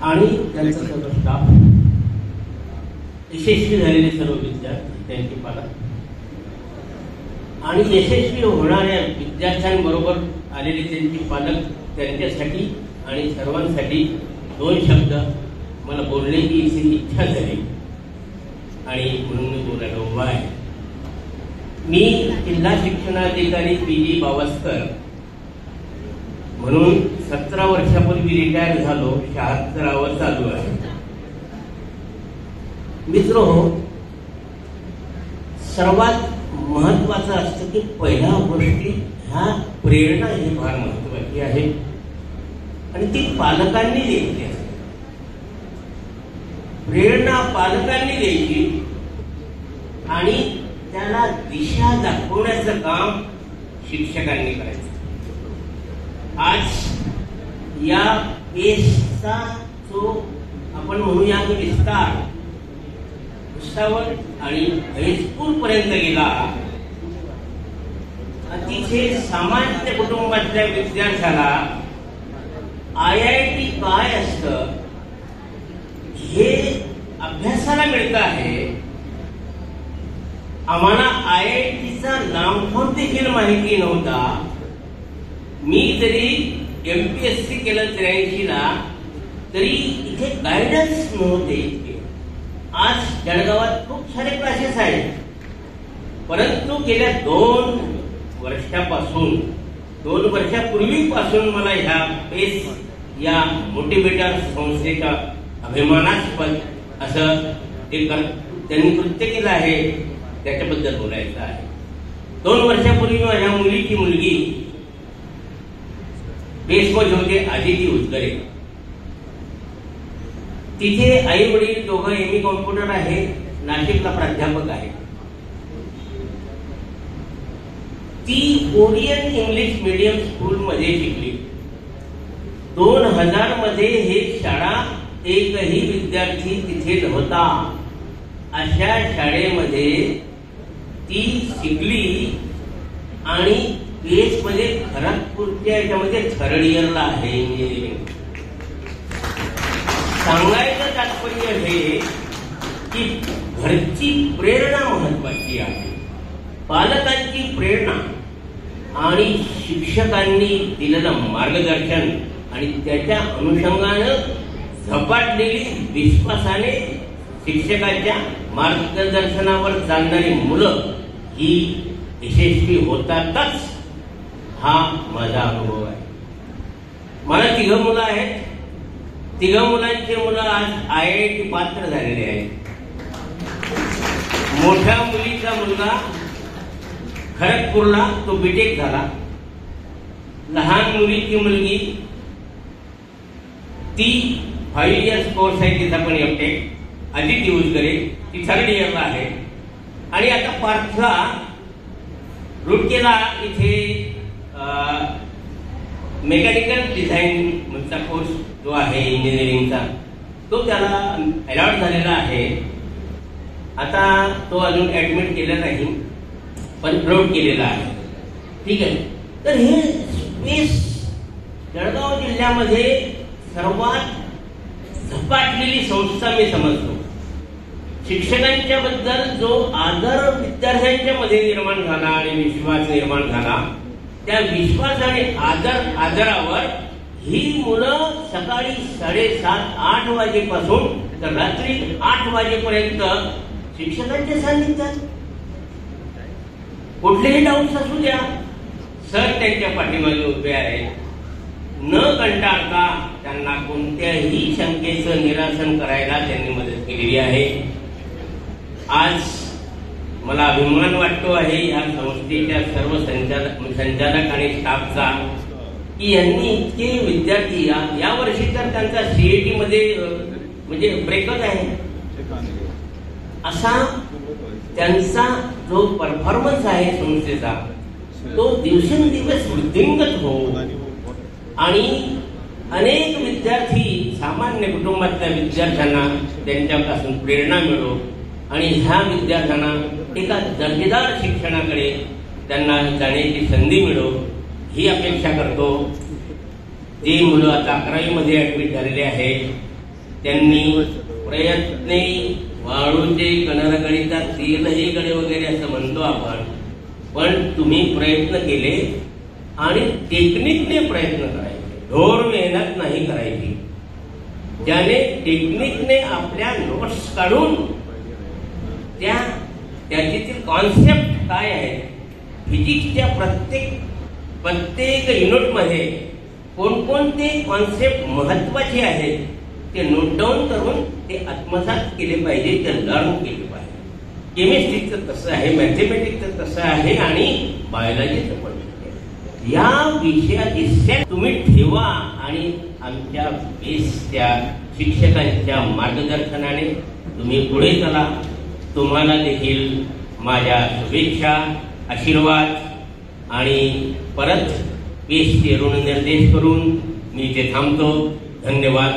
आणि त्यांचा सर्व स्टाफ, यशस्वी झालेले सर्व विद्यार्थी, त्यांचे पालक आणि यशस्वी होणाऱ्या विद्यार्थ्यांबरोबर आलेले त्यांचे पालक, त्यांच्यासाठी आणि सर्वांसाठी दोन शब्द मला बोलण्याची इच्छा झाली आणि म्हणून मी बोलायला उभा आहे. मी जिल्हा शिक्षणाधिकारी पी.जी. बावस्कर म्हणून 17 वर्षापूर्वी रिटायर झालो. 76वर चालू आहे. मित्रहो, सर्वात महत्वाचं असतं की पहिल्या गोष्टी ह्या प्रेरणा ही फार महत्वाची आहे आणि ती पालकांनी द्यायची असते. प्रेरणा पालकांनी द्यायची आणि त्याला दिशा दाखवण्याचं काम शिक्षकांनी करायचं. आज या पेसचा जो आपण म्हणूया विस्तार आणि हायस्कूल पर्यंत गेला, तिथे सामान्य कुटुंबातल्या विद्यार्थ्याला IIT काय असतं हे अभ्यासाला मिळत आहे. आम्हाला IITचा नामफलक देखील माहिती नव्हता. मी जरी MPSC केलं 83ला, तरी इथे गायडन्स नव्हते. आज जळगावात खूप सारे क्लासेस आहेत, परंतु गेल्या 2 वर्षापूर्वीपासून मला ह्या पेस या मोटिवेटर संस्थेच्या अभिमानास्पद असं त्यांनी कृत्य केलं आहे, त्याच्याबद्दल बोलायचं आहे. 2 वर्षापूर्वी माझ्या मुलीची मुलगी बेसमध्ये होते, आदिती उजगरे. तिथे आई वडील दोघं ME कॉम्प्युटर आहे, नाशिकला प्राध्यापक आहे. ती ओरियन इंग्लिश मीडियम स्कूल मध्ये शिकली. 2000 मध्ये हे शाळा एकही विद्यार्थी तिथे नव्हता. अशा शाळेमध्ये ती शिकली आणि पेस मध्ये खरगपूरच्या याच्यामध्ये 3rd इयरला आहे इंजिनिअरिंग. सांगायचं तात्पर्य हे की घरची प्रेरणा महत्वाची आहे, पालकांची प्रेरणा आणि शिक्षकांनी दिलेलं मार्गदर्शन आणि त्याच्या अनुषंगानं झपाटलेली विश्वासाने शिक्षकाच्या मार्गदर्शनावर चालणारी मुलं ही यशस्वी होतातच, हा माझा अनुभव आहे. मला 3 मुलं आहेत. 3 मुलांचे मुलं आज IIT पात्र झालेले आहेत. मोठ्या मुलीचा मुलगा खरगपूरला, तो BTech झाला. लहान मुलीची मुलगी ती 5 इयर्स कोर्स आहे, तिचा पण MTech, आदिती उजगरे, ती 3rd इयरला आहे. आणि आता पार्थला रुडकेला इथे मेकॅनिकल डिझाईनचा कोर्स जो आहे इंजिनिअरिंगचा, तो त्याला अलॉट झालेला आहे. आता तो अजून ऍडमिट केला नाही, पण अपलोड केलेला आहे. ठीक आहे. तर हे स्पेस जळगाव जिल्ह्यामध्ये सर्वात झपाटलेली संस्था मी समजतो. शिक्षकांच्या बद्दल जो आदर विद्यार्थ्यांच्या मध्ये निर्माण झाला आणि विश्वास निर्माण झाला, त्या विश्वास आणि आदरावर ही मुलं सकाळी 7:30-8 वाजेपासून तर रात्री 8 वाजेपर्यंत शिक्षकांच्या सान्निध्यात, कुठलेही डाऊट्स असू द्या, सर त्यांच्या पाठीमागे उभे आहेत. न कंटाळता त्यांना कोणत्याही शंकेचं निरासन करायला त्यांनी मदत केलेली आहे. आज मला अभिमान वाटतो आहे या संस्थेच्या सर्व संचालक आणि स्टाफचा की यांनी इतके विद्यार्थी या वर्षी तर त्यांचा CAT मध्ये म्हणजे ब्रेकच आहे, असा त्यांचा जो परफॉर्मन्स आहे संस्थेचा तो दिवसेंदिवस वृद्धिंगत हो आणि अनेक विद्यार्थी सामान्य कुटुंबातल्या विद्यार्थ्यांना त्यांच्यापासून प्रेरणा मिळो आणि ह्या विद्यार्थ्यांना एका दर्जेदार शिक्षणाकडे त्यांना जाण्याची संधी मिळो ही अपेक्षा करतो. जी मुलं आता 11वी मध्ये ऍडमिट झालेले आहेत त्यांनी प्रयत्ने वाळूचे कणरगडीचा तेलही गडे वगैरे असं म्हणतो आपण, पण तुम्ही प्रयत्न केले आणि टेक्निकने प्रयत्न करायचे, ढोर मेहनत नाही करायची. ज्याने टेक्निकने आपल्या नोट्स काढून त्याची कॉन्सेप्ट काय आहे, फिजिक्सच्या प्रत्येक युनिटमध्ये कोणकोणते कॉन्सेप्ट महत्वाचे आहेत ते नोट डाऊन करून ते आत्मसात केले पाहिजे, ते लर्न केले पाहिजे. केमिस्ट्रीचं तसं आहे, मॅथमॅटिक्सचं तसं आहे आणि बायोलॉजीचं पण. या विषयाची सेट तुम्ही ठेवा आणि आमच्या बेसच्या शिक्षकांच्या मार्गदर्शनाने तुम्ही पुढे चला. तुम्हाला देखील माझ्या शुभेच्छा, आशीर्वाद आणि परत बेसचे ऋण निर्देश करून मी इथे थांबतो. धन्यवाद.